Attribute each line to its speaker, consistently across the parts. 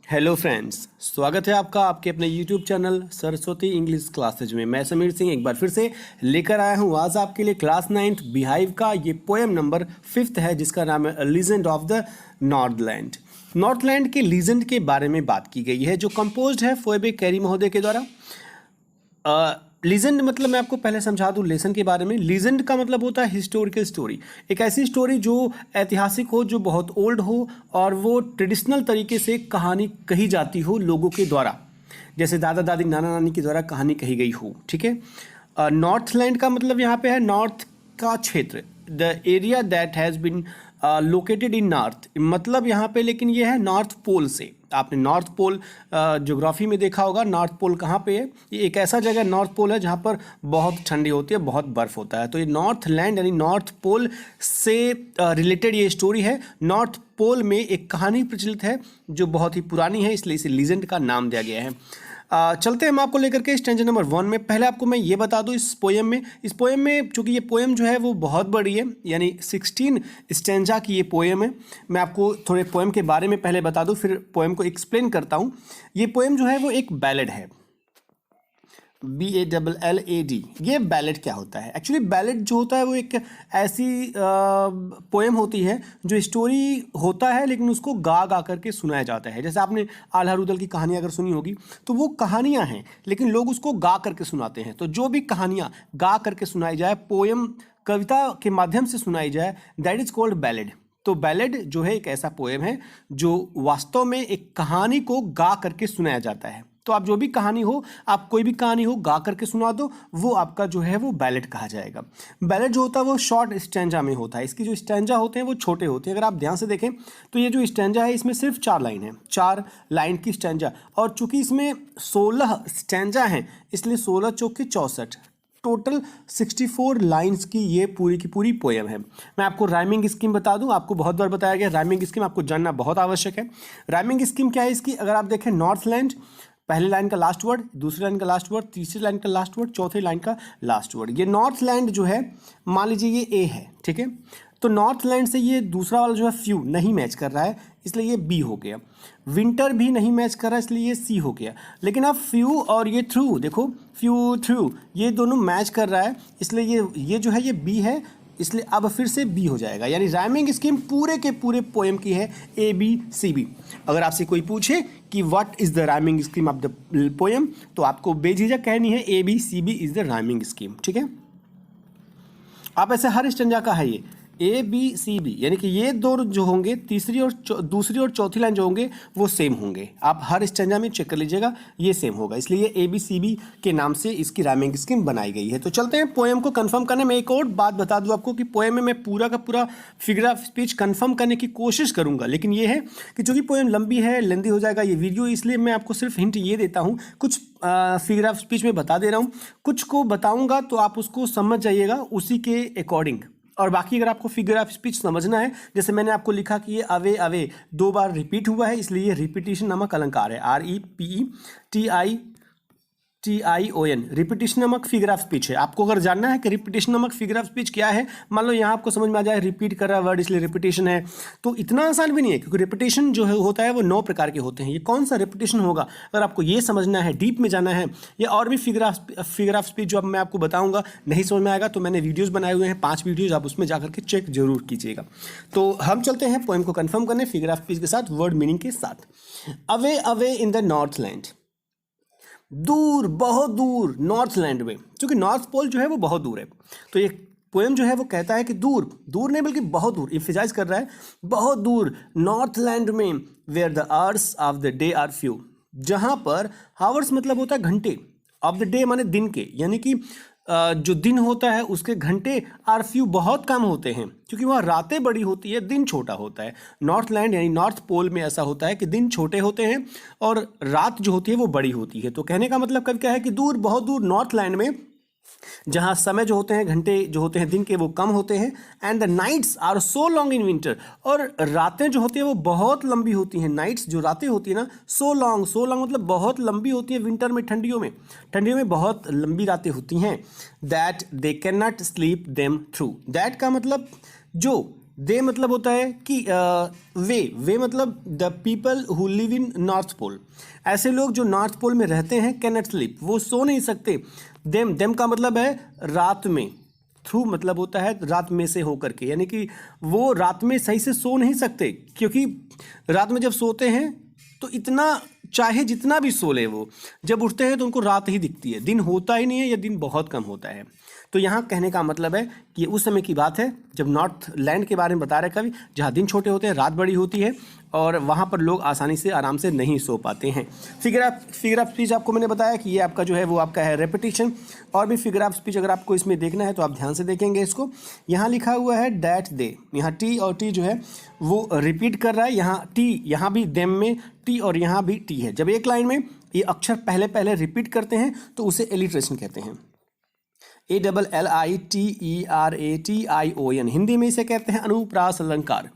Speaker 1: Hello friends, स्वागत है आपका आपके अपने YouTube channel Saraswati English classes में। मैं समीर सिंह एक बार फिर से लेकर आया हूँ आज आपके लिए क्लास 9th बिहाइव का ये पोएम नंबर 5th है, जिसका नाम है legend of the Northland. Northland के लीजेंड के बारे में बात की गई है, जो कंपोज्ड है फोएबे कैरी महोदय के द्वारा। लीजेंड मतलब मैं आपको पहले समझा दूं लेसन के बारे में। लीजेंड का मतलब होता है हिस्टोरिकल स्टोरी, एक ऐसी स्टोरी जो ऐतिहासिक हो, जो बहुत ओल्ड हो और वो ट्रेडिशनल तरीके से कहानी कही जाती हो लोगों के द्वारा, जैसे दादा दादी नाना नानी के द्वारा कहानी कही गई हो। ठीक है। नॉर्थलैंड का मतलब यहाँ पे है नॉर्थ का क्षेत्र, the area that has been located in north, मतलब यहाँ पे लेकिन ये है नॉर्थ पोल से। आपने नॉर्थ पोल ज्योग्राफी में देखा होगा। नॉर्थ पोल कहाँ पे है? ये एक ऐसा जगह नॉर्थ पोल है जहाँ पर बहुत ठंडी होती है, बहुत बर्फ़ होता है। तो ये नॉर्थ लैंड यानी नॉर्थ पोल से रिलेटेड ये स्टोरी है। नॉर्थ पोल में एक कहानी प्रचलित है जो बहुत ही पुरानी है, इसलिए इसे लीजेंड का नाम दिया गया है। चलते हैं हम आपको लेकर के स्टैंजा नंबर 1 में। पहले आपको मैं ये बता दूं इस पोएम में चूंकि ये पोएम जो है वो बहुत बड़ी है, यानी 16 स्टैंजा की ये पोएम है। मैं आपको थोड़े पोएम के बारे में पहले बता दूं, फिर पोएम को एक्सप्लेन करता हूं। ये पोएम जो है वो एक बैलेड है, BALLAD। ये बैलेड क्या होता है? एक्चुअली बैलेड जो होता है वो एक ऐसी पोएम होती है जो स्टोरी होता है लेकिन उसको गा गा करके सुनाया जाता है। जैसे आपने आल्हा रुदल की कहानी अगर सुनी होगी तो वो कहानियाँ हैं लेकिन लोग उसको गा करके सुनाते हैं। तो जो भी कहानियाँ गा करके सुनाई जाए, पोएम कविता के माध्यम से सुनाई जाए, दैट इज़ कॉल्ड बैलेड। तो बैलेड जो है एक ऐसा पोएम है जो वास्तव में एक कहानी को गा करके सुनाया जाता है। तो आप जो भी कहानी हो, आप कोई भी कहानी हो गा करके सुना दो, वो आपका जो है वो बैलेड कहा जाएगा। बैलेड जो होता है वो शॉर्ट स्टैंजा में होता है। इसकी जो स्टैंजा होते हैं वो छोटे होते हैं। अगर आप ध्यान से देखें तो ये जो स्टैंजा है इसमें सिर्फ 4 लाइन है, 4 लाइन की स्टैंजा। और चूंकि इसमें 16 स्टैंजा हैं इसलिए 16 चौके 64, टोटल 64 लाइंस की ये पूरी की पूरी पोएम है। मैं आपको राइमिंग स्कीम बता दूं, आपको बहुत बार बताया गया राइमिंग स्कीम आपको जानना बहुत आवश्यक है। राइमिंग स्कीम क्या है इसकी? अगर आप देखें नॉर्थलैंड, पहली लाइन का लास्ट वर्ड, दूसरी लाइन का लास्ट वर्ड, तीसरी लाइन का लास्ट वर्ड, चौथी लाइन का लास्ट वर्ड। ये नॉर्थलैंड जो है, मान लीजिए ये ए है, ठीक है। तो नॉर्थलैंड से ये दूसरा वाला जो है फ्यू नहीं मैच कर रहा है, इसलिए ये बी हो गया। विंटर भी नहीं मैच कर रहा है, इसलिए ये सी हो गया। लेकिन अब फ्यू और ये थ्रू, देखो फ्यू थ्रू ये दोनों मैच कर रहा है, इसलिए ये जो है ये बी है, इसलिए अब फिर से बी हो जाएगा। यानी राइमिंग स्कीम पूरे के पूरे पोएम की है ABCB। अगर आपसे कोई पूछे कि what is the rhyming scheme of the poem, तो आपको बेझिझक कहनी है ABCB is the rhyming scheme. ठीक है। आप ऐसे हर स्टैंजा का है ये ABCB, यानी कि ये दो जो होंगे, दूसरी और चौथी लाइन जो होंगे वो सेम होंगे। आप हर स्टैंजा में चेक कर लीजिएगा, ये सेम होगा, इसलिए ABCB के नाम से इसकी राइमिंग स्कीम बनाई गई है। तो चलते हैं पोएम को कंफर्म करने में। एक और बात बता दूं आपको कि पोएम में मैं पूरा का पूरा फिगर ऑफ स्पीच कंफर्म करने की कोशिश करूंगा, लेकिन ये है कि चूंकि पोएम लंबी है, लेंदी हो जाएगा ये वीडियो, इसलिए मैं आपको सिर्फ हिंट ये देता हूँ। कुछ फिगर ऑफ स्पीच में बता दे रहा हूँ, कुछ को बताऊंगा तो आप उसको समझ जाइएगा उसी के अकॉर्डिंग। और बाकी अगर आपको फिगर ऑफ स्पीच समझना है, जैसे मैंने आपको लिखा कि ये अवे अवे 2 बार रिपीट हुआ है, इसलिए ये रिपीटिशन नामक अलंकार है, REPETITION, रिपीटिशन नामक फिगर ऑफ स्पीच है। आपको अगर जानना है कि रिपीटिशन नामक फिगर ऑफ स्पीच क्या है, मान लो यहाँ आपको समझ में आ जाए रिपीट कर रहा है वर्ड इसलिए रिपीटिशन है, तो इतना आसान भी नहीं है, क्योंकि रिपीटिशन जो है होता है वो 9 प्रकार के होते हैं। ये कौन सा रिपीटिशन होगा, अगर आपको ये समझना है, डीप में जाना है, या और भी फिगर ऑफ स्पीच जो अब मैं आपको बताऊंगा नहीं समझ में आएगा, तो मैंने वीडियोस बनाए हुए हैं 5 वीडियोस, आप उसमें जाकर के चेक जरूर कीजिएगा। तो हम चलते हैं पोएम को कंफर्म करने फिगर ऑफ स्पीच के साथ, वर्ड मीनिंग के साथ। Away away in the Northland, दूर, बहुत दूर नॉर्थलैंड में, क्योंकि नॉर्थ पोल जो है वो बहुत दूर है। तो ये पोएम जो है वो कहता है कि दूर, दूर नहीं बल्कि बहुत दूर, इम्फेसाइज कर रहा है बहुत दूर नॉर्थलैंड में, where the hours of the day are few, जहां पर हावर्स मतलब होता है घंटे, ऑफ द डे माने दिन के, यानी कि जो दिन होता है उसके घंटे आर फ्यू बहुत कम होते हैं, क्योंकि वहाँ रातें बड़ी होती है, दिन छोटा होता है। नॉर्थलैंड यानी नॉर्थ पोल में ऐसा होता है कि दिन छोटे होते हैं और रात जो होती है वो बड़ी होती है। तो कहने का मतलब कब क्या है कि दूर, बहुत दूर नॉर्थलैंड में, जहाँ समय जो होते हैं, घंटे जो होते हैं दिन के वो कम होते हैं, and the nights are so long in winter, और रातें जो होती हैं वो बहुत लंबी होती हैं। नाइट्स जो रातें होती है ना, सो लॉन्ग मतलब बहुत लंबी होती है विंटर में, ठंडियों में बहुत लंबी रातें होती हैं। That they can not sleep them through, that का मतलब जो, दे मतलब होता है कि वे मतलब the people who live in North Pole, ऐसे लोग जो नॉर्थ पोल में रहते हैं, कैन नॉट स्लीप, वो सो नहीं सकते। देम का मतलब है रात में, थ्रू मतलब होता है रात में से होकर के, यानी कि वो रात में सही से सो नहीं सकते, क्योंकि रात में जब सोते हैं तो इतना चाहे जितना भी सो ले वो, जब उठते हैं तो उनको रात ही दिखती है, दिन होता ही नहीं है या दिन बहुत कम होता है। तो यहाँ कहने का मतलब है कि उस समय की बात है जब नॉर्थ लैंड के बारे में बता रहे कवि, जहाँ दिन छोटे होते हैं, रात बड़ी होती है और वहाँ पर लोग आसानी से आराम से नहीं सो पाते हैं। फिगर ऑफ स्पीच आपको मैंने बताया कि ये आपका जो है वो आपका है रेपिटेशन। और भी फिगर ऑफ स्पीच अगर आपको इसमें देखना है तो आप ध्यान से देखेंगे इसको। यहाँ लिखा हुआ है डैट दे, यहाँ टी और टी जो है वो रिपीट कर रहा है। यहाँ टी, यहाँ भी देम में टी और यहाँ भी टी है। जब एक लाइन में ये अक्षर पहले पहले रिपीट करते हैं तो उसे एलिट्रेशन कहते हैं। ALLITERATION, हिंदी में इसे कहते हैं अनुप्रास अलंकार।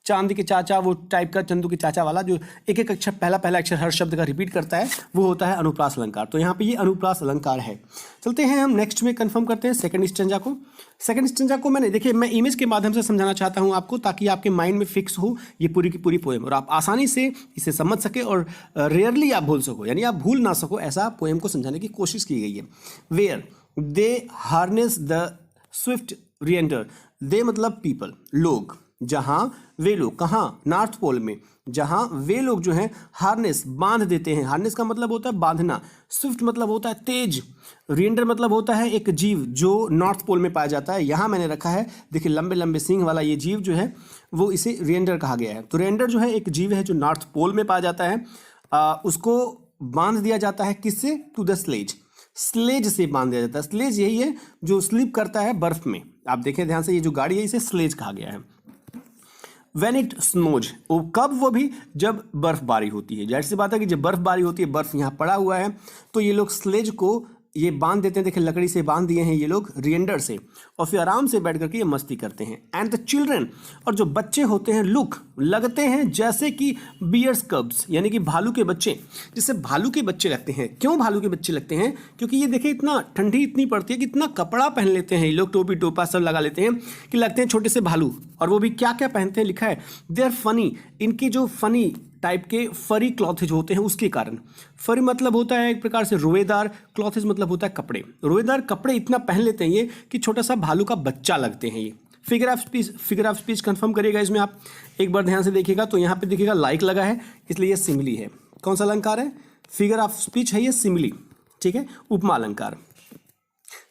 Speaker 1: चांदी के चाचा, वो टाइप का चंदू के चाचा वाला जो एक एक अक्षर पहला अक्षर हर शब्द का रिपीट करता है, वो होता है अनुप्रास अलंकार। तो यहाँ पे ये अनुप्रास अलंकार है। चलते हैं हम नेक्स्ट में कंफर्म करते हैं सेकंड स्टेंजा को। सेकंड स्टेंजा को मैंने देखिए मैं इमेज के माध्यम से समझाना चाहता हूँ आपको, ताकि आपके माइंड में फिक्स हो ये पूरी की पूरी पोएम और आप आसानी से इसे समझ सके और रेयरली आप भूल सको, यानी आप भूल ना सको, ऐसा पोएम को समझाने की कोशिश की गई है। Where they harness the swift reindeer, they मतलब पीपल, लोग, जहां वे लोग, कहाँ, नॉर्थ पोल में, जहां वे लोग जो हैं हार्नेस बांध देते हैं। हार्नेस का मतलब होता है बांधना, स्विफ्ट मतलब होता है तेज, रिएंडर मतलब होता है एक जीव जो नॉर्थ पोल में पाया जाता है। यहाँ मैंने रखा है देखिए लंबे लंबे सींग वाला ये जीव जो है वो इसे रिएंडर कहा गया है। तो रिएंडर जो है एक जीव है जो नॉर्थ पोल में पाया जाता है। उसको बांध दिया जाता है किससे? टू द स्लेज, स्लेज से बांध दिया जाता है। स्लेज यही है जो स्लिप करता है बर्फ में। आप देखें ध्यान से, ये जो गाड़ी है इसे स्लेज कहा गया है। When it snows, वो कब, वो भी जब बर्फबारी होती है। जाहिर सी बात है कि जब बर्फबारी होती है, बर्फ यहाँ पड़ा हुआ है, तो ये लोग स्लेज को ये बांध देते हैं। देखिए लकड़ी से बांध दिए हैं ये लोग रिएंडर से, और फिर आराम से बैठ करके ये मस्ती करते हैं। एंड द चिल्ड्रन, और जो बच्चे होते हैं, लुक लगते हैं जैसे कि बियर्स कब्स, यानी कि भालू के बच्चे, जैसे भालू के बच्चे लगते हैं। क्यों भालू के बच्चे लगते हैं? क्योंकि ये देखिए इतना ठंडी इतनी पड़ती है कि इतना कपड़ा पहन लेते हैं ये लोग, टोपी टोपा सब लगा लेते हैं कि लगते हैं छोटे से भालू। और वो भी क्या क्या पहनते हैं, लिखा है दे आर फनी, इनके जो फनी टाइप के फरी क्लॉथेज होते हैं उसके कारण। फरी मतलब होता है एक प्रकार से रोएदार, क्लॉथेज मतलब होता है कपड़े। रोएदार कपड़े इतना पहन लेते हैं ये कि छोटा सा भालू का बच्चा लगते हैं ये। फिगर ऑफ स्पीच कंफर्म करिएगा इसमें आप एक बार ध्यान से देखिएगा तो यहाँ पे देखिएगा लाइक लगा है, इसलिए ये सिमिली है। कौन सा अलंकार है? फिगर ऑफ स्पीच है ये, सिमिली, ठीक है, उपमा अलंकार।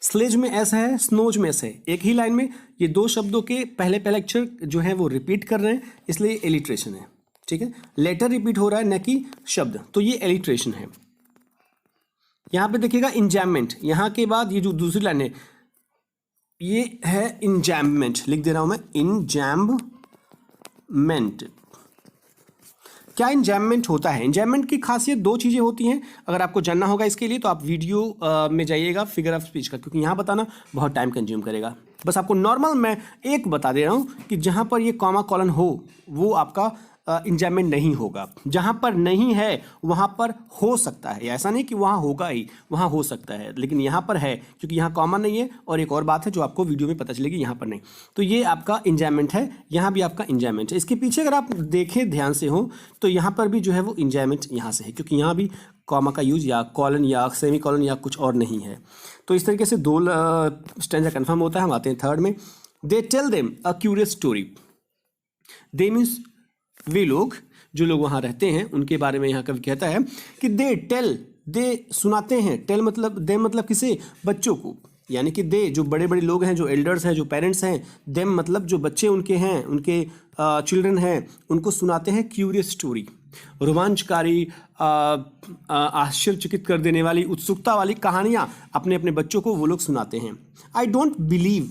Speaker 1: स्लेज में ऐसा है, स्नोज में ऐसा है। एक ही लाइन में ये दो शब्दों के पहले अक्षर जो है वो रिपीट कर रहे हैं, इसलिए एलिट्रेशन है, ठीक है। लेटर रिपीट हो रहा है न कि शब्द, तो ये एलिट्रेशन है। यहां पे देखिएगा इंजैममेंट, यहां के बाद ये जो दूसरी लाइन है ये है इंजैममेंट, लिख दे रहा हूं मैं इंजैममेंट। क्या इंजैममेंट होता है? इंजैममेंट की खासियत दो चीज़ें होती हैं। अगर आपको जानना होगा इसके लिए तो आप वीडियो में जाइएगा फिगर ऑफ स्पीच का, क्योंकि यहाँ बताना बहुत टाइम कंज्यूम करेगा। बस आपको नॉर्मल मैं एक बता दे रहा हूँ कि जहाँ पर ये कॉमा कॉलन हो वो आपका इंजैममेंट नहीं होगा। जहाँ पर नहीं है वहाँ पर हो सकता है, ऐसा नहीं कि वहाँ होगा ही, वहाँ हो सकता है, लेकिन यहाँ पर है क्योंकि यहाँ कॉमा नहीं है। और एक और बात है जो आपको वीडियो में पता चलेगी, यहाँ पर नहीं। तो ये आपका इंजैममेंट है, यहाँ भी आपका इंजैममेंट है। इसके पीछे अगर आप देखें ध्यान से हो तो यहाँ पर भी जो है वो इंजैममेंट यहाँ से है, क्योंकि यहाँ भी कॉमा का यूज या कॉलन या सेमी कॉलन या कुछ और नहीं है। तो इस तरीके से दो स्टैंजा कन्फर्म होता है। हम आते हैं थर्ड में। They tell them a curious story. They means वे लोग, जो लोग वहाँ रहते हैं उनके बारे में यहाँ कवि कहता है कि दे टेल, दे सुनाते हैं। टेल मतलब, दे मतलब किसे? बच्चों को, यानी कि दे जो बड़े बड़े लोग हैं, जो एल्डर्स हैं, जो पेरेंट्स हैं। देम मतलब जो बच्चे उनके हैं, उनके चिल्ड्रन हैं, उनको सुनाते हैं क्यूरियस स्टोरी, रोमांचकारी, आश्चर्यचकित कर देने वाली, उत्सुकता वाली कहानियाँ अपने अपने बच्चों को वो लोग सुनाते हैं। आई डोंट बिलीव,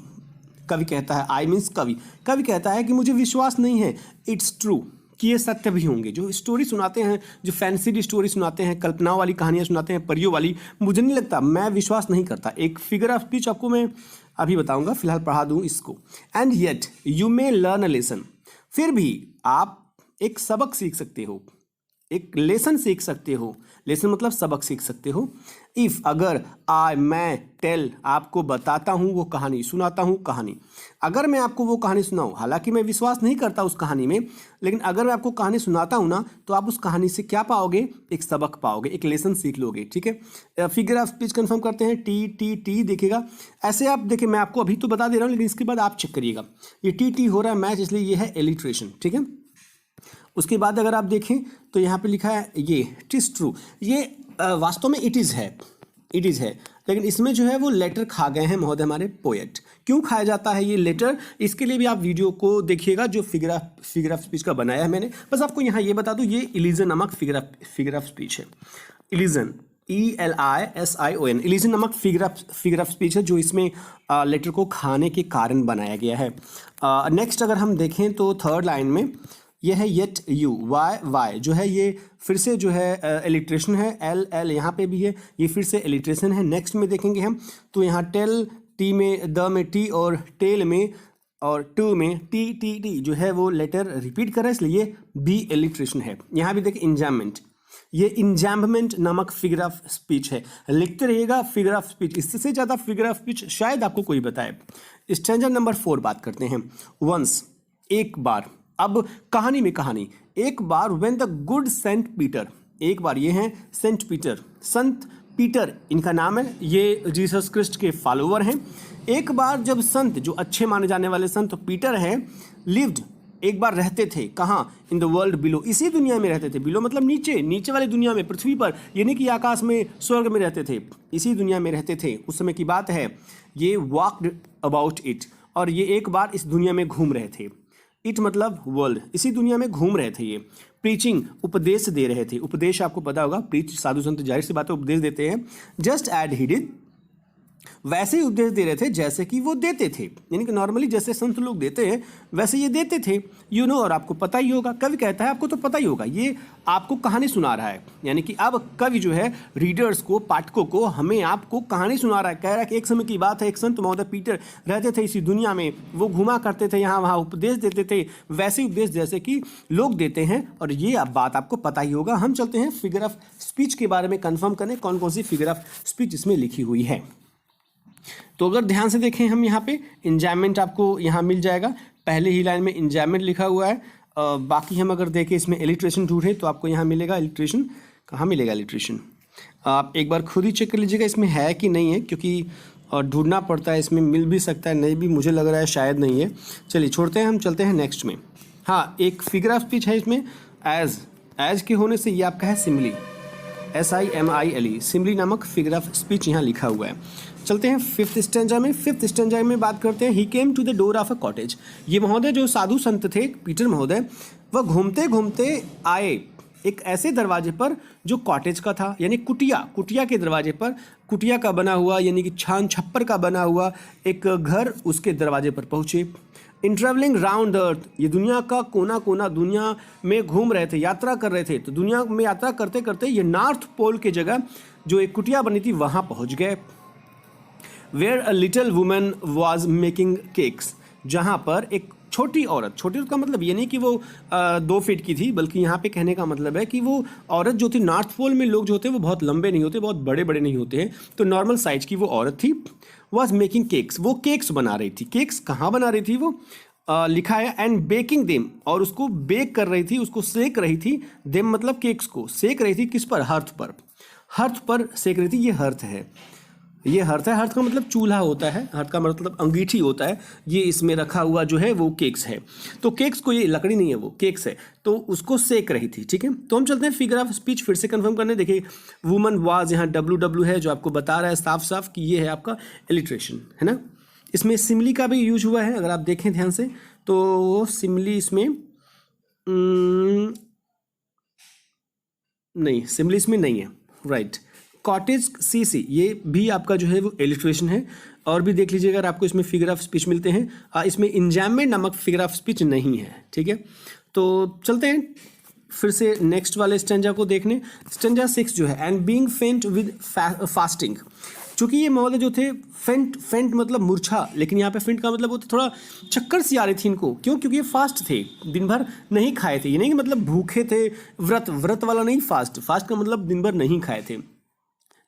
Speaker 1: कवि कहता है, आई मीन्स कवि कहता है कि मुझे विश्वास नहीं है, इट्स ट्रू, कि ये सत्य भी होंगे। जो स्टोरी सुनाते हैं, जो फैंसी स्टोरी सुनाते हैं, कल्पनाओं वाली कहानियाँ सुनाते हैं, परियों वाली, मुझे नहीं लगता, मैं विश्वास नहीं करता। एक फिगर ऑफ स्पीच आपको मैं अभी बताऊंगा, फिलहाल पढ़ा दूं इसको। And yet you may learn a lesson, फिर भी आप एक सबक सीख सकते हो, एक लेसन सीख सकते हो। लेसन मतलब सबक सीख सकते हो। इफ़ अगर, आई मैं, टेल आपको बताता हूँ वो कहानी, सुनाता हूँ कहानी। अगर मैं आपको वो कहानी सुनाऊँ, हालांकि मैं विश्वास नहीं करता उस कहानी में, लेकिन अगर मैं आपको कहानी सुनाता हूँ ना, तो आप उस कहानी से क्या पाओगे, एक सबक पाओगे, एक लेसन सीख लोगे। ठीक है, फिगर ऑफ स्पीच कंफर्म करते हैं, टी टी टी देखिएगा। ऐसे आप देखिए, मैं आपको अभी तो बता दे रहा हूँ, लेकिन इसके बाद आप चेक करिएगा। ये टी टी हो रहा है मैच, इसलिए ये है एलिट्रेशन। ठीक है, उसके बाद अगर आप देखें तो यहाँ पे लिखा है ये इट इज़ ट्रू। ये वास्तव में इट इज़ है, लेकिन इसमें जो है वो लेटर खा गए हैं महोदय हमारे पोएट। क्यों खाया जाता है ये लेटर, इसके लिए भी आप वीडियो को देखिएगा जो फिगर ऑफ स्पीच का बनाया है मैंने। बस आपको यहाँ ये बता दूँ, ये इलिजन नामक फिगर ऑफ स्पीच है। इलिजन ELISION, इलिजन नामक फिगर ऑफ स्पीच है, जो इसमें लेटर को खाने के कारण बनाया गया है। नेक्स्ट अगर हम देखें तो थर्ड लाइन में ये है येट यू, वाई जो है ये फिर से जो है एलिट्रेशन है। एल यहाँ पे भी है, ये फिर से एलिट्रेशन है। नेक्स्ट में देखेंगे हम तो यहाँ टेल, टी में, द में टी, और टेल में और टू में टी टी टी जो है वो लेटर रिपीट कर रहा है, इसलिए ये भी एलिट्रेशन है। यहाँ भी देखिए इंजैममेंट, ये इंजैम्बमेंट नामक फिगर ऑफ स्पीच है। लिखते रहिएगा फिगर ऑफ स्पीच, इससे ज़्यादा फिगर ऑफ स्पीच शायद आपको कोई बताए। स्टैंजा नंबर 4 बात करते हैं। वंस एक बार, अब कहानी में कहानी, एक बार when the good Saint Peter, एक बार ये हैं सेंट पीटर, संत पीटर इनका नाम है, ये जीसस क्रिस्ट के फॉलोवर हैं। एक बार जब संत, जो अच्छे माने जाने वाले संत पीटर हैं, लिव्ड एक बार रहते थे, कहाँ, इन द वर्ल्ड बिलो, इसी दुनिया में रहते थे। बिलो मतलब नीचे, नीचे वाली दुनिया में, पृथ्वी पर, यानी कि आकाश में, स्वर्ग में रहते थे, इसी दुनिया में रहते थे। उस समय की बात है। ये वॉकड अबाउट इट, और ये एक बार इस दुनिया में घूम रहे थे। इट मतलब वर्ल्ड, इसी दुनिया में घूम रहे थे ये। प्रीचिंग उपदेश दे रहे थे। उपदेश आपको पता होगा, प्रीच साधु संत जाहिर सी बात है उपदेश देते हैं। जस्ट एड ही डिड, वैसे ही उपदेश दे रहे थे जैसे कि वो देते थे, यानी कि नॉर्मली जैसे संत लोग देते हैं वैसे ये देते थे। यू नो, और आपको पता ही होगा, कवि कहता है आपको तो पता ही होगा, ये आपको कहानी सुना रहा है। यानी कि अब कवि जो है रीडर्स को, पाठकों को, हमें आपको कहानी सुना रहा है। कह रहा है कि एक समय की बात है, एक संत महोदय पीटर रहते थे इसी दुनिया में, वो घुमा करते थे यहाँ वहाँ, उपदेश देते थे, वैसे उपदेश जैसे कि लोग देते हैं। और ये अब बात आपको पता ही होगा। हम चलते हैं फिगर ऑफ स्पीच के बारे में कंफर्म करने, कौन कौन सी फिगर ऑफ स्पीच इसमें लिखी हुई है। तो अगर ध्यान से देखें हम यहाँ पे, इंजॉयमेंट आपको यहाँ मिल जाएगा, पहले ही लाइन में इंजॉयमेंट लिखा हुआ है। बाकी हम अगर देखें इसमें एलिट्रेशन ढूंढे तो आपको यहाँ मिलेगा एलिट्रेशन। कहाँ मिलेगा एलिट्रेशन, आप एक बार खुद ही चेक कर लीजिएगा इसमें है कि नहीं है, क्योंकि ढूंढना पड़ता है। इसमें मिल भी सकता है, नहीं भी, मुझे लग रहा है शायद नहीं है। चलिए छोड़ते हैं, हम चलते हैं नेक्स्ट में। हाँ, एक फिगर ऑफ स्पीच है इसमें, एज के होने से ये आपका है सिमली, SIMILE, सिमली नामक फिगर ऑफ स्पीच यहाँ लिखा हुआ है। चलते हैं फिफ्थ स्टेंजा में। फिफ्थ स्टेंजा में बात करते हैं। He came to the door of a cottage, ये महोदय जो साधु संत थे पीटर महोदय, वह घूमते घूमते आए एक ऐसे दरवाजे पर जो कॉटेज का था, यानी कुटिया के दरवाजे पर, कुटिया का बना हुआ यानी कि छान छप्पर का बना हुआ एक घर, उसके दरवाजे पर पहुँचे। इन ट्रेवलिंग राउंड द अर्थ, ये दुनिया का कोना कोना दुनिया में घूम रहे थे, यात्रा कर रहे थे। तो दुनिया में यात्रा करते करते ये नॉर्थ पोल की जगह जो एक कुटिया बनी थी वहाँ पहुँच गए। Where a little woman was making cakes, जहाँ पर एक छोटी औरत, छोटी का मतलब ये नहीं कि वो 2 फीट की थी, बल्कि यहाँ पे कहने का मतलब है कि वो औरत जो थी, नॉर्थ पोल में लोग जो होते हैं वो बहुत लंबे नहीं होते, बहुत बड़े बड़े नहीं होते हैं, तो नॉर्मल साइज की वो औरत थी। वॉज मेकिंग केक्स, वो केक्स बना रही थी। केक्स कहाँ बना रही थी वो, लिखा है एंड बेकिंग देम, और उसको बेक कर रही थी, उसको सेक रही थी। देम मतलब केक्स को सेक रही थी, किस पर, हर्थ पर, हर्थ पर सेक रही थी। ये हर्थ है, ये हर्थ है। हर्थ का मतलब चूल्हा होता है, हर्थ का मतलब अंगीठी होता है। ये इसमें रखा हुआ जो है वो केक्स है। तो केक्स को, ये लकड़ी नहीं है, वो केक्स है, तो उसको सेक रही थी। ठीक है, तो हम चलते हैं फिगर ऑफ स्पीच फिर से कंफर्म करने। देखिए वुमन वाज, यहाँ WW है जो आपको बता रहा है साफ साफ कि ये है आपका एलिट्रेशन, है ना। इसमें सिमली का भी यूज हुआ है, अगर आप देखें ध्यान से तो सिमली इसमें नहीं, सिमली इसमें नहीं है, राइट। कॉटेज CC, ये भी आपका जो है वो एलिट्रेशन है। और भी देख लीजिएगा अगर आपको इसमें फिगर ऑफ स्पीच मिलते हैं। इसमें इंजैममेंट नामक फिगर ऑफ स्पीच नहीं है। ठीक है, तो चलते हैं फिर से नेक्स्ट वाले स्टेंजा को देखने। स्टेंजा 6 जो है, एंड बीइंग फेंट विद फास्टिंग, चूंकि ये महोदय जो थे फेंट फेंट मतलब मूर्छा, लेकिन यहाँ पे फेंट का मतलब होता थोड़ा चक्कर सी आ रही थी इनको। क्यों? क्योंकि ये फास्ट थे, दिन भर नहीं खाए थे। ये नहीं कि मतलब भूखे थे, व्रत व्रत वाला नहीं, फास्ट। फास्ट का मतलब दिन भर नहीं खाए थे।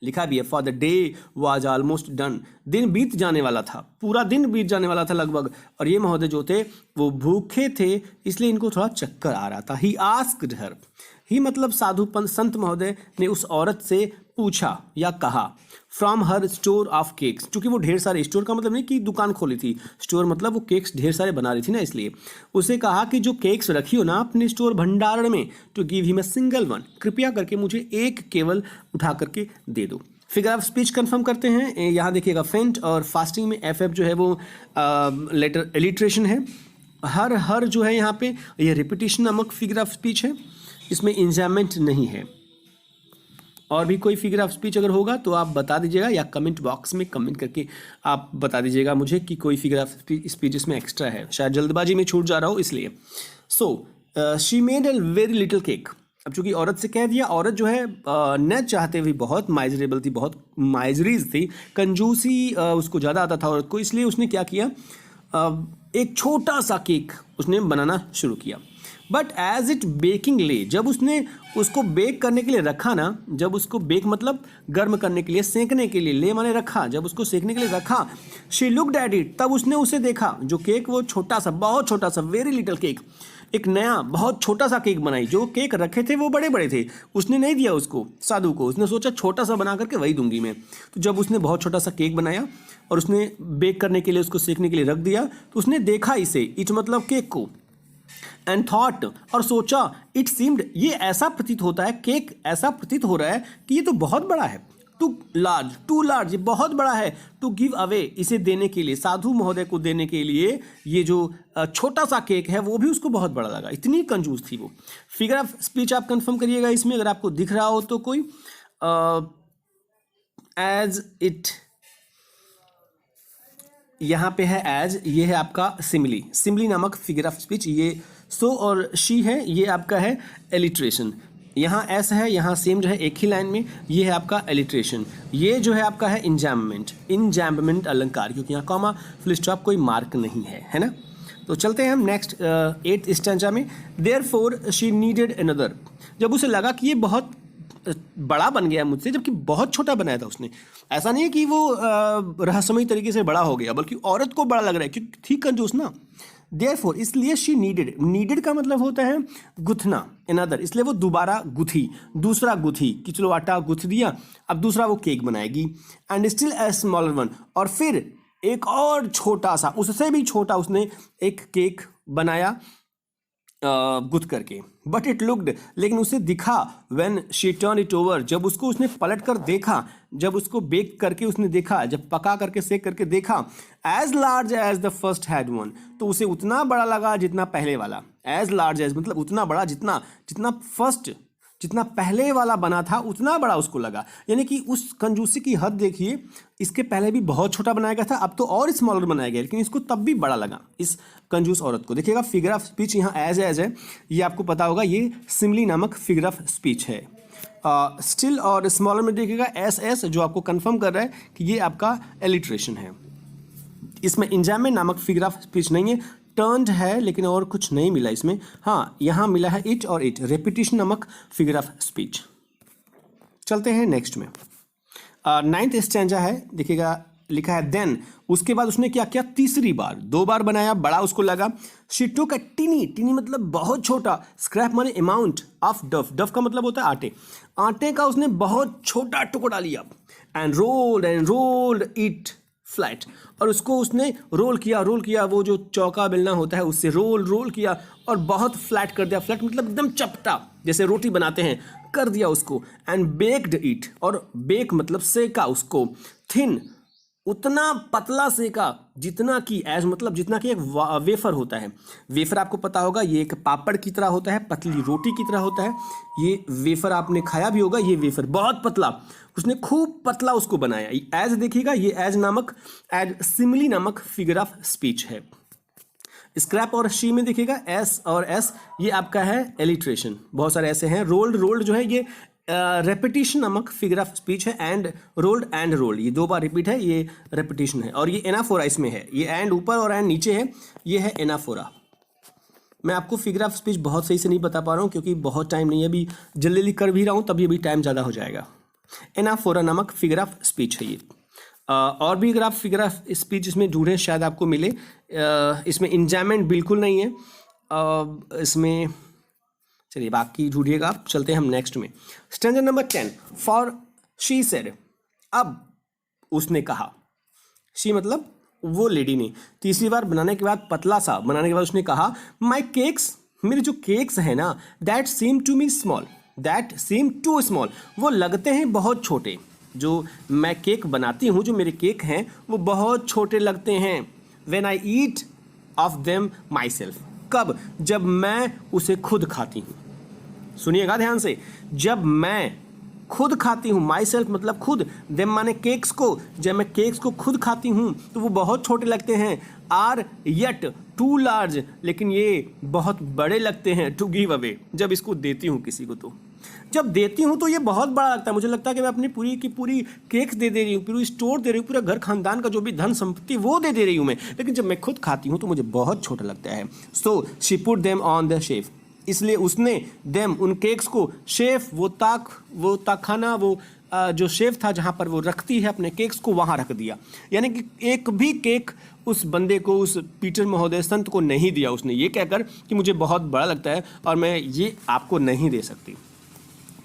Speaker 1: लिखा भी है for the day was almost done, दिन बीत जाने वाला था, पूरा दिन बीत जाने वाला था लगभग। और ये महोदय जो थे वो भूखे थे, इसलिए इनको थोड़ा चक्कर आ रहा था। ही आस्क्ड हर, ही मतलब साधु संत महोदय ने उस औरत से पूछा या कहा, from her store of cakes, क्योंकि वो ढेर सारे, स्टोर का मतलब नहीं कि दुकान खोली थी, स्टोर मतलब वो केक्स ढेर सारे बना रही थी ना, इसलिए उसे कहा कि जो केक्स रखी हो ना अपने स्टोर भंडारण में, to give him a single one, कृपया करके मुझे एक केवल उठा करके दे दो। फिगर ऑफ स्पीच कंफर्म करते हैं। यहाँ देखिएगा फेंट और फास्टिंग में एफ जो है वो लेटर एलिट्रेशन है। हर हर जो है यहाँ पे ये रिपीटिशन नामक फिगर ऑफ स्पीच है, इसमें इंजाइनमेंट नहीं है। और भी कोई फिगर ऑफ स्पीच अगर होगा तो आप बता दीजिएगा, या कमेंट बॉक्स में कमेंट करके आप बता दीजिएगा मुझे कि कोई फिगर ऑफ स्पीच इसमें एक्स्ट्रा है, शायद जल्दबाजी में छूट जा रहा हो इसलिए। So she made a very little cake. अब चूंकि औरत से कह दिया, औरत जो है न चाहते हुए बहुत माइजरेबल थी, बहुत माइजरीज थी, कंजूसी उसको ज़्यादा आता था औरत को, इसलिए उसने क्या किया, एक छोटा सा केक उसने बनाना शुरू किया। बट एज इट बेकिंग ले, जब उसने उसको बेक करने के लिए रखा ना, जब उसको बेक मतलब गर्म करने के लिए, सेकने के लिए, ले माने रखा, जब उसको सेकने के लिए रखा, शी लुक्ड एट इट, तब उसने उसे देखा, जो केक वो छोटा सा, बहुत छोटा सा, वेरी लिटिल केक, एक नया बहुत छोटा सा केक बनाई। जो केक रखे थे वो बड़े बड़े थे, उसने नहीं दिया उसको साधु को, उसने सोचा छोटा सा बना करके वही दूंगी मैं। तो जब उसने बहुत छोटा सा केक बनाया और उसने बेक करने के लिए, उसको सेकने के लिए रख दिया, तो उसने देखा इसे, इट मतलब केक को, एंड थॉट, और सोचा, इट सीम्ड, ये ऐसा प्रतीत होता है, केक ऐसा प्रतीत हो रहा है कि ये तो बहुत बड़ा है, टू लार्ज, ये बहुत बड़ा है, टू गिव अवे, इसे देने के लिए, साधु महोदय को देने के लिए, ये जो छोटा सा केक है वो भी उसको बहुत बड़ा लगा, इतनी कंजूस थी वो। फिगर ऑफ स्पीच आप कंफर्म करिएगा इसमें, अगर आपको दिख रहा हो तो कोई, एज इट, यहाँ पे है एज, ये है आपका सिमिली, सिमिली नामक फिगर ऑफ स्पीच। ये सो और शी है, ये आपका है एलिट्रेशन। यहाँ एस है, यहाँ सेम जो है एक ही लाइन में, ये है आपका एलिट्रेशन। ये जो है आपका है इंजैम्बमेंट अलंकार, क्योंकि यहाँ कॉमा फुल स्टॉप कोई मार्क नहीं है ना। तो चलते हैं हम नेक्स्ट 8th स्टैंजा में। देयरफॉर शी नीडेड अनदर, जब उसे लगा कि ये बहुत बड़ा बन गया मुझसे, जबकि बहुत छोटा बनाया था उसने। ऐसा नहीं है कि वो रहस्यमयी तरीके से बड़ा हो गया, बल्कि औरत को बड़ा लग रहा है क्योंकि थी कंजूस ना। देयरफॉर, इसलिए शी नीडेड का मतलब होता है गुथना, अनदर, इसलिए वो दोबारा गुथी, दूसरा गुथी, कि चलो आटा गुथ दिया, अब दूसरा वो केक बनाएगी। And still a smaller one, और फिर एक और छोटा सा, उससे भी छोटा उसने एक केक बनाया गुथ करके। बट इट लुक्ड, लेकिन उसे दिखा, when she turn it over, जब उसको उसने पलट कर देखा, जब उसको बेक करके उसने देखा, जब पका करके सेक करके देखा, as large as the first had one, तो उसे उतना बड़ा लगा जितना पहले वाला। एज लार्ज एज मतलब उतना बड़ा जितना पहले वाला बना था उतना बड़ा उसको लगा। यानी कि उस कंजूसी की हद देखिए, इसके पहले भी बहुत छोटा बनाया गया था, अब तो और स्मॉलर बनाया गया, लेकिन इसको तब भी बड़ा लगा इस कंजूस औरत को। देखिएगा फिगर ऑफ स्पीच यहाँ एज है, ये आपको पता होगा, ये सिमिली नामक फिगर ऑफ स्पीच है। स्टिल और स्मॉलर में देखिएगा एस जो आपको कंफर्म कर रहा है कि ये आपका एलिट्रेशन है। इसमें इंजैम्बमेंट नामक फिगर ऑफ स्पीच नहीं है, टर्न्ड है, लेकिन और कुछ नहीं मिला इसमें। हाँ, यहाँ मिला है इट और इट, रेपिटेशन नामक फिगर ऑफ स्पीच। चलते हैं नेक्स्ट में। 9th स्टैंजा है, देखिएगा लिखा है देन, उसके बाद उसने क्या किया, तीसरी बार, 2 बार बनाया, बड़ा उसको लगा। शी टुक अ टीनी मतलब बहुत छोटा, स्क्रैप माने अमाउंट ऑफ डफ का मतलब होता है आटे का उसने बहुत छोटा टुकड़ा लिया। एंड रोल्ड इट फ्लैट, और उसको उसने रोल किया, वो जो चौका बेलना होता है उससे रोल किया और बहुत फ्लैट कर दिया। फ्लैट मतलब एकदम चपटा, जैसे रोटी बनाते हैं, कर दिया उसको। एंड बेक्ड इट, और बेक मतलब सेका उसको, थिन उतना पतला सेका, जितना कि एज मतलब जितना कि एक वेफर होता है। वेफर आपको पता होगा, ये एक पापड़ की तरह होता है, पतली रोटी की तरह होता है। ये वेफर आपने खाया भी होगा, ये वेफर बहुत पतला, उसने खूब पतला उसको बनाया। एज देखिएगा, ये एज सिमिली नामक फिगर ऑफ स्पीच है। स्क्रैप और शी में देखिएगा एस और एस, ये आपका है एलिट्रेशन। बहुत सारे ऐसे हैं। रोल्ड जो है ये रेपिटेशन नामक फिगर ऑफ स्पीच है। एंड रोल्ड ये 2 बार रिपीट है, ये रेपिटेशन है। और ये एनाफोरा इसमें है, ये एंड ऊपर और एंड नीचे है, ये है एनाफोरा। मैं आपको फिगर ऑफ स्पीच बहुत सही से नहीं बता पा रहा हूँ क्योंकि बहुत टाइम नहीं है, अभी जल्दी जल्दी कर भी रहा हूँ, तभी अभी टाइम ज़्यादा हो जाएगा। एनाफोरा नामक फिगर ऑफ स्पीच है ये। और भी अगर आप फिगर ऑफ स्पीच इसमें ढूंढें शायद आपको मिले। इसमें इंजॉयमेंट बिल्कुल नहीं है इसमें। चलिए बाकी ढूंढिएगा आप, चलते हैं हम नेक्स्ट में। Standard number 10 for she said, अब उसने कहा। शी मतलब वो लेडी ने तीसरी बार बनाने के बाद, पतला सा बनाने के बाद उसने कहा, माई केक्स, मेरे जो केक्स हैं ना, that seem to me small, that seem too small, वो लगते हैं बहुत छोटे। जो मैं केक बनाती हूँ, जो मेरे केक हैं वो बहुत छोटे लगते हैं। When I eat of them my self, कब? जब मैं उसे खुद खाती हूँ। सुनिएगा ध्यान से, जब मैं खुद खाती हूँ, माई सेल्फ मतलब खुद, देम माने केक्स को, जब मैं केक्स को खुद खाती हूँ तो वो बहुत छोटे लगते हैं। आर येट टू लार्ज, लेकिन ये बहुत बड़े लगते हैं। टू गिव अवे, जब इसको देती हूँ किसी को, तो जब देती हूँ तो ये बहुत बड़ा लगता है। मुझे लगता है कि मैं अपनी पूरी की पूरी केक्स दे रही हूँ, पूरी स्टोर दे रही हूँ, पूरा घर खानदान का जो भी धन संपत्ति वो दे रही हूँ मैं, लेकिन जब मैं खुद खाती हूँ तो मुझे बहुत छोटा लगता है। So she put them on the chef, इसलिए उसने देम उन केक्स को, शेफ वो ताखाना, वो जो शेफ था जहाँ पर वो रखती है अपने केक्स को, वहाँ रख दिया। यानी कि एक भी केक उस बंदे को, उस पीटर महोदय संत को नहीं दिया उसने, ये कहकर कि मुझे बहुत बड़ा लगता है और मैं ये आपको नहीं दे सकती।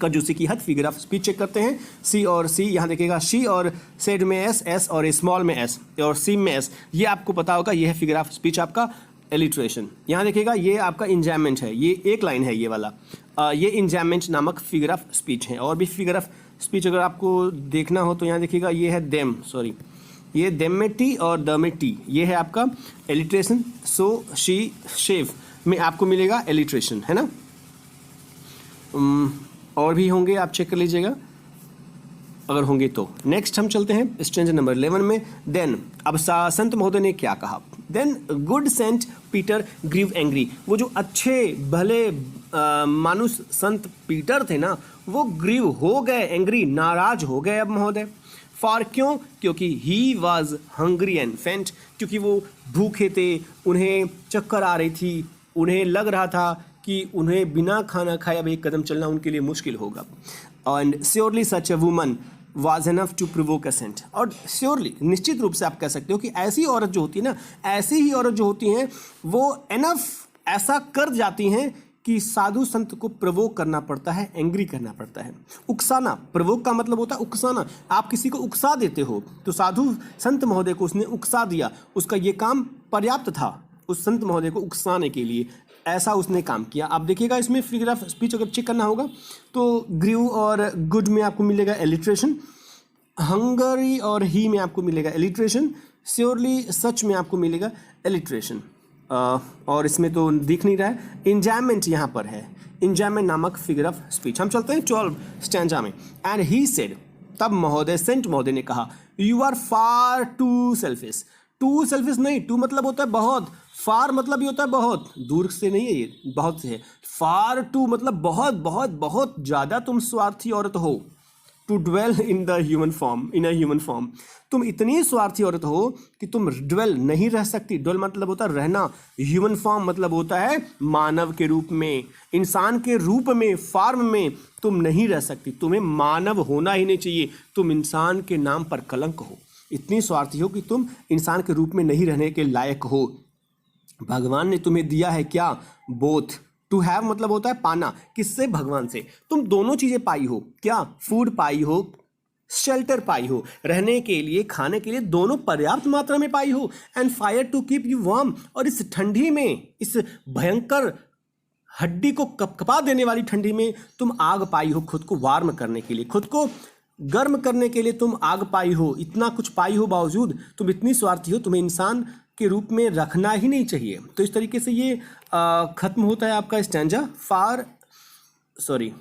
Speaker 1: कंजूसी की हद, फिगर ऑफ स्पीच चेक करते हैं। सी और सी, यहाँ देखिएगा शी और सेड में एस, एस और स्मॉल में एस और सी में एस, ये आपको पता होगा, ये है फिगर ऑफ स्पीच आपका एलिट्रेशन। यहाँ देखिएगा ये आपका इंजॉयमेंट है, ये एक लाइन है ये वाला, ये इंजॉयमेंट नामक फिगर ऑफ स्पीच है। और भी फिगर ऑफ स्पीच अगर आपको देखना हो तो यहाँ देखिएगा ये है देम, सॉरी ये देम में टी और द में टी, ये है आपका एलिट्रेशन। सो शी शेफ में आपको मिलेगा एलिट्रेशन, है ना। और भी होंगे, आप चेक कर लीजिएगा अगर होंगे तो। नेक्स्ट हम चलते हैं स्ट्रेंजर नंबर 11 में। देन, अब संत महोदय ने क्या कहा। Then good Saint Peter grew angry, वो जो अच्छे भले मानुष संत पीटर थे ना, वो ग्रीव हो गए, एंग्री नाराज हो गए अब महोदय। फॉर क्यों? क्योंकि ही वॉज हंग्री एंड फेंट, क्योंकि वो भूखे थे, उन्हें चक्कर आ रही थी, उन्हें लग रहा था कि उन्हें बिना खाना खाए अब एक कदम चलना उनके लिए मुश्किल होगा। And surely such a woman was enough to provoke a saint, और श्योरली निश्चित रूप से आप कह सकते हो कि ऐसी औरत जो होती है ना, ऐसी ही औरत जो होती हैं वो एनफ ऐसा कर जाती हैं कि साधु संत को प्रवोक करना पड़ता है, एंग्री करना पड़ता है, उकसाना। प्रवोक का मतलब होता है उकसाना, आप किसी को उकसा देते हो, तो साधु संत महोदय को उसने उकसा दिया, उसका ये काम पर्याप्त था उस संत महोदय को उकसाने के लिए, ऐसा उसने काम किया। आप देखिएगा इसमें फिगर ऑफ स्पीच अगर चेक करना होगा तो ग्रीव और गुड में आपको मिलेगा एलिट्रेशन, हंगरी और ही में आपको मिलेगा एलिट्रेशन, श्योरली सच में आपको मिलेगा एलिट्रेशन। और इसमें तो दिख नहीं रहा है, इंजॉयमेंट यहाँ पर है, इंजॉयमेंट नामक फिगर ऑफ स्पीच। हम चलते हैं 12 स्टैंजा में। एंड ही सेड, तब महोदय सेंट महोदय ने कहा, you are far too selfish. Too selfish नहीं, टू मतलब होता है बहुत, फार मतलब ये होता है बहुत, दूर से नहीं है ये, बहुत से है। फार टू मतलब बहुत बहुत बहुत ज़्यादा तुम स्वार्थी औरत हो। To dwell in the human form, in a human form, तुम इतनी स्वार्थी औरत हो कि तुम ड्वेल नहीं रह सकती। ड्वेल मतलब होता है रहना, ह्यूमन फॉर्म मतलब होता है मानव के रूप में, इंसान के रूप में, फॉर्म में तुम नहीं रह सकती, तुम्हें मानव होना ही नहीं चाहिए, तुम इंसान के नाम पर कलंक हो। इतनी स्वार्थी हो कि तुम इंसान के रूप में नहीं रहने के लायक हो। भगवान ने तुम्हें दिया है क्या? बोथ। टू हैव मतलब होता है पाना, किससे? भगवान से। तुम दोनों चीजें पाई हो क्या? फूड पाई हो, शेल्टर पाई हो, रहने के लिए, खाने के लिए, दोनों पर्याप्त मात्रा में पाई हो। And fire to keep you warm, और इस ठंडी में, इस भयंकर हड्डी को कपकपा देने वाली ठंडी में तुम आग पाई हो, खुद को वार्म करने के लिए, खुद को गर्म करने के लिए तुम आग पाई हो। इतना कुछ पाई हो बावजूद तुम इतनी स्वार्थी हो, तुम्हें इंसान के रूप में रखना ही नहीं चाहिए। तो इस तरीके से ये खत्म होता है आपका स्टैंजा। फार सॉरी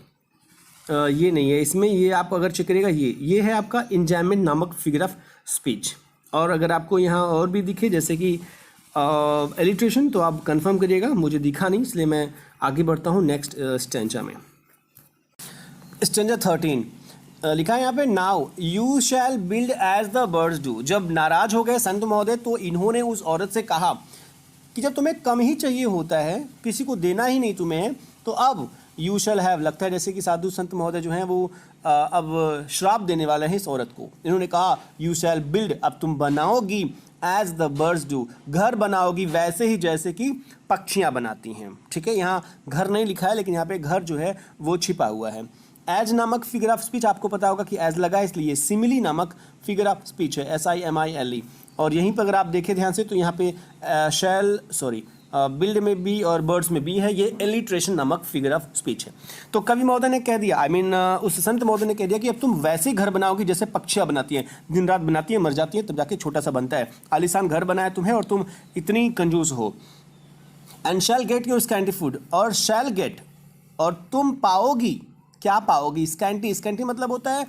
Speaker 1: ये नहीं है इसमें, ये आप अगर चेक करिएगा, ये है आपका इंजॉयमेंट नामक फिगर ऑफ स्पीच। और अगर आपको यहाँ और भी दिखे जैसे कि एलिट्रेशन, तो आप कंफर्म करिएगा, मुझे दिखा नहीं इसलिए मैं आगे बढ़ता हूँ नेक्स्ट स्टैंजा में। स्टेंजा 13 लिखा है यहाँ पे, now you shall build as the birds do. जब नाराज हो गए संत महोदय तो इन्होंने उस औरत से कहा कि जब तुम्हें कम ही चाहिए होता है, किसी को देना ही नहीं तुम्हें, तो अब यू शैल हैव, लगता है जैसे कि साधु संत महोदय जो हैं वो अब श्राप देने वाले हैं इस औरत को। इन्होंने कहा यू शैल बिल्ड, अब तुम बनाओगी एज द बर्ड्स डू, घर बनाओगी वैसे ही जैसे कि पक्षियाँ बनाती हैं। ठीक है, यहाँ घर नहीं लिखा है लेकिन यहाँ पे घर जो है वो छिपा हुआ है। एज नामक फिगर ऑफ स्पीच, आपको पता होगा कि एज लगा है इसलिए सिमिली नामक फिगर ऑफ स्पीच है, SIMILE। और यहीं पर अगर आप देखें ध्यान से तो यहाँ पे बिल्ड में भी और बर्ड्स में भी है, ये एलिट्रेशन नामक फिगर ऑफ स्पीच है। तो कवि महोदय ने कह दिया, उस संत महोदय ने कह दिया कि अब तुम वैसे ही घर बनाओगी जैसे पक्षियाँ बनाती हैं, दिन रात बनाती हैं, मर जाती हैं, तब जाके छोटा सा बनता है। आलीशान घर बनाया तुम्हें और तुम इतनी कंजूस हो। And shall get your scanty food, और शैल गेट, और तुम पाओगी, क्या पाओगी? स्कैंटी, स्कैंटी मतलब होता है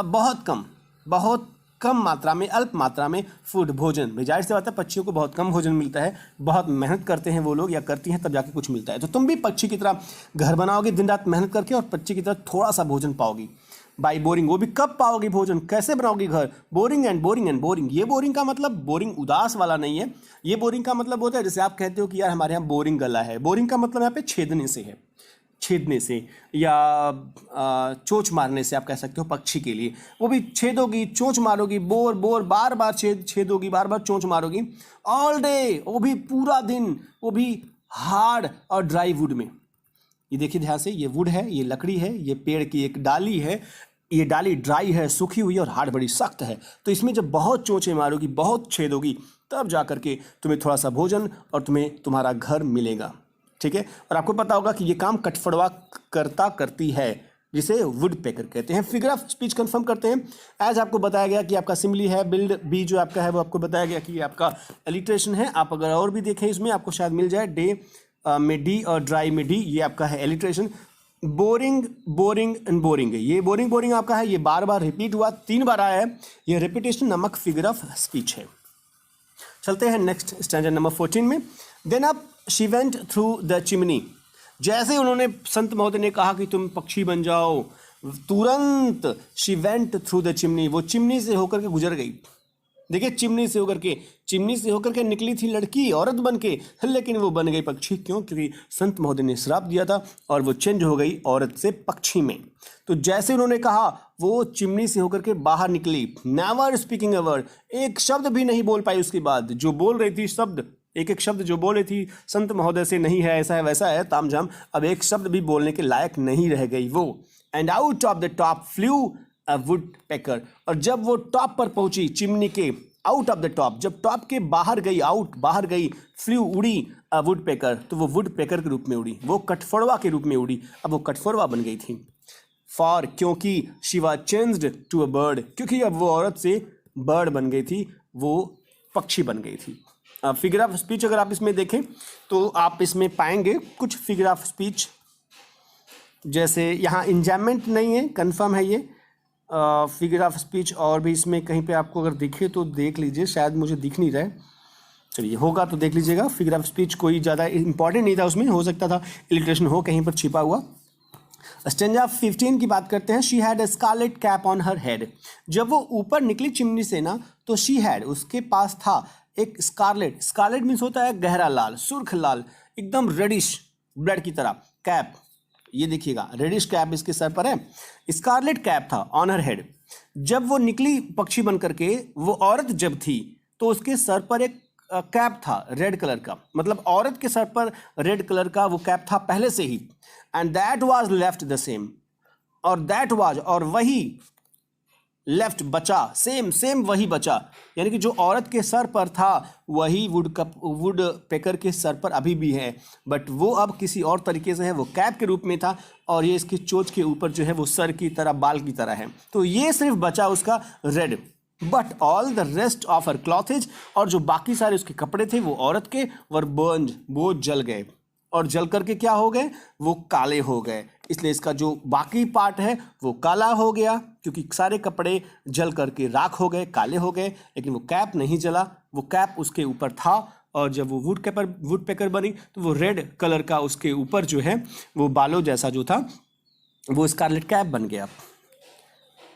Speaker 1: बहुत कम मात्रा में, अल्प मात्रा में फूड, भोजन। जाहिर सी बात है पक्षियों को बहुत कम भोजन मिलता है, बहुत मेहनत करते हैं वो लोग या करती हैं तब जाके कुछ मिलता है। तो तुम भी पक्षी की तरह घर बनाओगे दिन रात मेहनत करके और पक्षी की तरह थोड़ा सा भोजन पाओगी। बाई बोरिंग, वो भी कब पाओगी भोजन, कैसे बनाओगी घर? Boring and boring and boring. ये बोरिंग का मतलब बोरिंग उदास वाला नहीं है, ये बोरिंग का मतलब होता है जैसे आप कहते हो कि यार हमारे यहाँ बोरिंग गला है। बोरिंग का मतलब यहाँ पे छेदने से है, छेदने से या चोंच मारने से आप कह सकते हो पक्षी के लिए। वो भी छेदोगी, चोंच मारोगी, बोर बार बार छेदोगी, बार बार चोंच मारोगी, ऑल डे, वो भी पूरा दिन, वो भी हार्ड और ड्राई वुड में। ये देखिए ध्यान से, ये वुड है, ये लकड़ी है, ये पेड़ की एक डाली है, ये डाली ड्राई है, सूखी हुई है और हार्ड बड़ी सख्त है। तो इसमें जब बहुत चोंचे मारोगी, बहुत छेदोगी, तब जा करके तुम्हें थोड़ा सा भोजन और तुम्हें तुम्हारा घर मिलेगा। ठीक है, और आपको पता होगा कि ये काम कठफड़वा करती है, जिसे वुड पेकर कहते हैं। फिगर ऑफ स्पीच कंफर्म करते हैं। एज आपको बताया गया कि आपका सिमिली है, बिल्ड बी जो आपका है वो आपको बताया गया कि ये आपका एलिट्रेशन है। आप अगर और भी देखें इसमें आपको शायद मिल जाए, डे में डी और ड्राई में डी, ये आपका है एलिट्रेशन। बोरिंग एंड बोरिंग है, ये बोरिंग आपका है, ये बार बार रिपीट हुआ, 3 बार आया है, ये रिपीटेशन नामक फिगर ऑफ स्पीच है। चलते हैं नेक्स्ट स्टैंडर्ड नंबर 14 में। Then up she went through the chimney, जैसे उन्होंने संत महोदय ने कहा कि तुम पक्षी बन जाओ, तुरंत she went through the chimney, वो चिमनी से होकर के गुजर गई। देखिए चिमनी से होकर के निकली थी लड़की औरत बन के, लेकिन वो बन गई पक्षी। क्यों? क्योंकि संत महोदय ने श्राप दिया था और वो चेंज हो गई औरत से पक्षी में। तो जैसे उन्होंने कहा वो चिमनी से होकर के बाहर निकली, नेवर स्पीकिंग अ वर्ड, एक शब्द भी नहीं बोल पाई। उसके बाद जो बोल रही थी शब्द, एक शब्द जो बोल रही थी संत महोदय से, नहीं है ऐसा है वैसा है तामझाम, अब एक शब्द भी बोलने के लायक नहीं रह गई वो। And out of the top flu a would picker, और जब वो टॉप पर पहुंची चिमनी के, आउट ऑफ द टॉप, जब टॉप के बाहर गई, फ्लू उड़ी अ वुड पेकर, तो वो वुड पेकर के रूप में उड़ी, वो कठफोड़वा के रूप में उड़ी, अब वो कठफोड़वा बन गई थी। फॉर, क्योंकि she was changed to a bird, क्योंकि अब वो औरत से बर्ड बन गई थी, वो पक्षी बन गई थी। फिगर ऑफ स्पीच अगर आप इसमें देखें तो आप इसमें पाएंगे कुछ फिगर ऑफ स्पीच, जैसे यहाँ इंजॉयमेंट नहीं है, कंफर्म है ये फिगर ऑफ स्पीच। और भी इसमें कहीं पे आपको अगर दिखे तो देख लीजिए, शायद मुझे दिख नहीं रहा है, चलिए होगा तो देख लीजिएगा। फिगर ऑफ स्पीच कोई ज़्यादा इंपॉर्टेंट नहीं था उसमें, हो सकता था इलिट्रेशन हो कहीं पर छिपा हुआ। स्टेंजा 15 की बात करते हैं। She had a scarlet cap on her head, जब वो ऊपर निकली चिमनी से ना तो शी हैड, उसके पास था एक स्कारलेट मीन्स होता है गहरा लाल, सुर्ख लाल, एकदम रेडिश ब्लड की तरह कैप। ये देखिएगा रेडिश कैप इसके सर पर है, स्कारलेट कैप था ऑन हर हेड। जब वो निकली पक्षी बन करके, वो औरत जब थी तो उसके सर पर एक कैप था रेड कलर का, मतलब औरत के सर पर रेड कलर का वो कैप था पहले से ही। And that was left the same, और दैट वाज, और वही, लेफ्ट बचा, सेम वही बचा, यानी कि जो औरत के सर पर था वही वुड पेकर के सर पर अभी भी है, बट वो अब किसी और तरीके से है, वो कैप के रूप में था और ये इसकी चोंच के ऊपर जो है वो सर की तरह, बाल की तरह है। तो ये सिर्फ बचा उसका red, but all the rest of her clothes, और जो बाकी सारे उसके कपड़े थे वो औरत के वर बर्न्ड, वो जल गए, और जल करके क्या हो गए, वो काले हो गए। इसलिए इसका जो बाकी पार्ट है वो काला हो गया, क्योंकि सारे कपड़े जल करके राख हो गए, काले हो गए, लेकिन वो कैप नहीं जला, वो कैप उसके ऊपर था। और जब वो वुड पेकर बनी तो वो रेड कलर का उसके ऊपर जो है वो बालों जैसा जो था वो स्कारलेट कैप बन गया।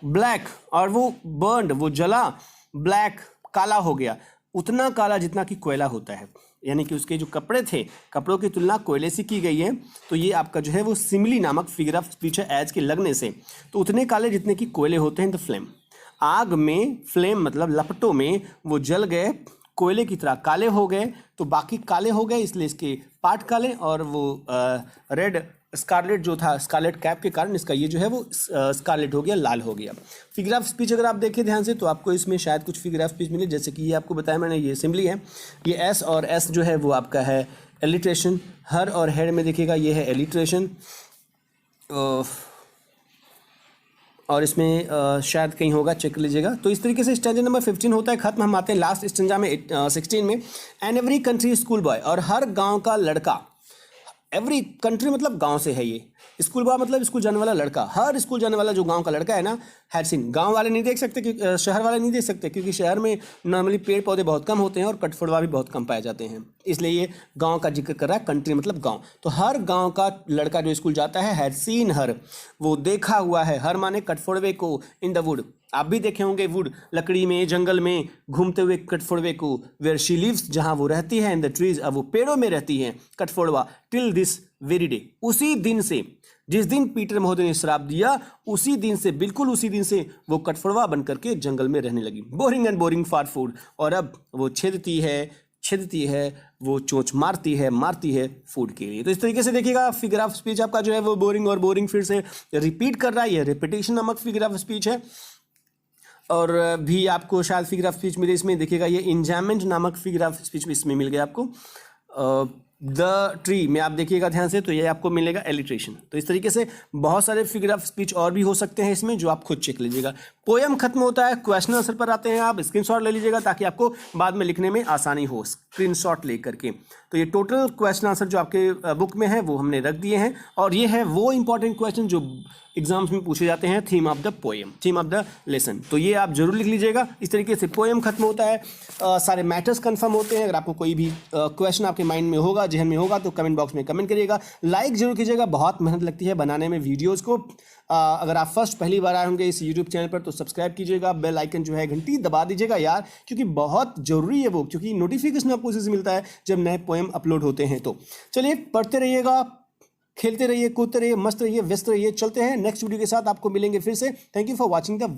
Speaker 1: ब्लैक, और वो बर्न्ड, वो जला, ब्लैक काला हो गया, उतना काला जितना कि कोयला होता है, यानी कि उसके जो कपड़े थे, कपड़ों की तुलना कोयले से की गई है। तो ये आपका जो है वो सिमिली नामक फिगर ऑफ स्पीच है, एज के लगने से, तो उतने काले जितने कि कोयले होते हैं। द फ्लेम, आग में, फ्लेम मतलब लपटों में वो जल गए, कोयले की तरह काले हो गए, तो बाकी काले हो गए इसलिए इसके पार्ट काले, और वो रेड स्कारलेट जो था, स्कारलेट कैप के कारण इसका ये जो है वो स्कारलेट हो गया, लाल हो गया। फिगर ऑफ स्पीच अगर आप देखें ध्यान से तो आपको इसमें शायद कुछ फिगर ऑफ स्पीच मिले, जैसे कि ये आपको बताया मैंने, ये सिंबली है, ये एस, और एस जो है वो आपका है एलिट्रेशन। हर और हेड में देखिएगा ये है एलिट्रेशन, और इसमें शायद कहीं होगा, चेक कर लीजिएगा। तो इस तरीके से स्टैंजा नंबर 15 होता है खत्म। हम आते हैं लास्ट स्टैंजा में 16 में। And every country school boy, और हर गांव का लड़का, एवरी कंट्री मतलब गांव से है ये, स्कूल बॉय मतलब स्कूल जाने वाला लड़का, हर स्कूल जाने वाला जो गांव का लड़का है ना, हैड सीन। गांव वाले नहीं देख सकते, क्योंकि शहर वाले नहीं देख सकते, क्योंकि शहर में नॉर्मली पेड़ पौधे बहुत कम होते हैं और कटफोड़वा भी बहुत कम पाए जाते हैं, इसलिए ये गांव का जिक्र कर रहा है, कंट्री मतलब गांव। तो हर गांव का लड़का जो स्कूल जाता है, हैड सीन हर, वो देखा हुआ है, हर माने कटफोड़वे को, इन द वुड, आप भी देखे होंगे वुड, लकड़ी में, जंगल में घूमते हुए कटफोड़वे को, वेयर शी लिव्स, जहां वो रहती है, इन द ट्रीज, अब वो पेड़ों में रहती है कटफोड़वा, टिल दिस वेरी डे, उसी दिन से, जिस दिन पीटर महोदय ने श्राप दिया, उसी दिन से, बिल्कुल उसी दिन से वो कटफोड़वा बन करके जंगल में रहने लगी। Boring and boring for food, और अब वो छेदती है, वो चोंच मारती है फूड के लिए। तो इस तरीके से देखिएगा फिगर ऑफ स्पीच आपका जो है वो बोरिंग और बोरिंग फिर से रिपीट कर रहा है, ये रिपीटेशन नामक फिगर ऑफ स्पीच है। और भी आपको शायद फिगर ऑफ स्पीच मिले इसमें, देखिएगा ये इंजॉयमेंट नामक फिगर ऑफ स्पीच इसमें मिल गया आपको। द ट्री में आप देखिएगा ध्यान से, तो ये आपको मिलेगा एलिट्रेशन। तो इस तरीके से बहुत सारे फिगर ऑफ स्पीच और भी हो सकते हैं इसमें, जो आप खुद चेक लीजिएगा। पोएम खत्म होता है, क्वेश्चन आंसर पर आते हैं, आप स्क्रीनशॉट ले लीजिएगा ताकि आपको बाद में लिखने में आसानी हो, स्क्रीनशॉट ले करके। तो ये टोटल क्वेश्चन आंसर जो आपके बुक में है वो हमने रख दिए हैं, और ये है वो इंपॉर्टेंट क्वेश्चन जो एग्जाम्स में पूछे जाते हैं, theme of the poem, theme of the lesson. तो ये आप जरूर लिख लीजिएगा। इस तरीके से पोएम खत्म होता है, सारे मैटर्स कंफर्म होते हैं। अगर आपको कोई भी क्वेश्चन आपके माइंड में होगा, जहन में होगा, तो कमेंट बॉक्स में कमेंट करिएगा। लाइक जरूर कीजिएगा, बहुत मेहनत लगती है बनाने में वीडियोज़ को। अगर आप पहली बार आए होंगे इस यूट्यूब चैनल पर तो सब्सक्राइब कीजिएगा, बेल आइकन जो है घंटी दबा दीजिएगा यार, क्योंकि बहुत ज़रूरी है वो, क्योंकि नोटिफिकेशन आपको उसी से मिलता है जब नए पोएम अपलोड होते हैं। तो चलिए पढ़ते रहिएगा, खेलते रहिए, कूदते रहिए, मस्त रहिए, व्यस्त रहिए। चलते हैं नेक्स्ट वीडियो के साथ, आपको मिलेंगे फिर से। Thank you for watching the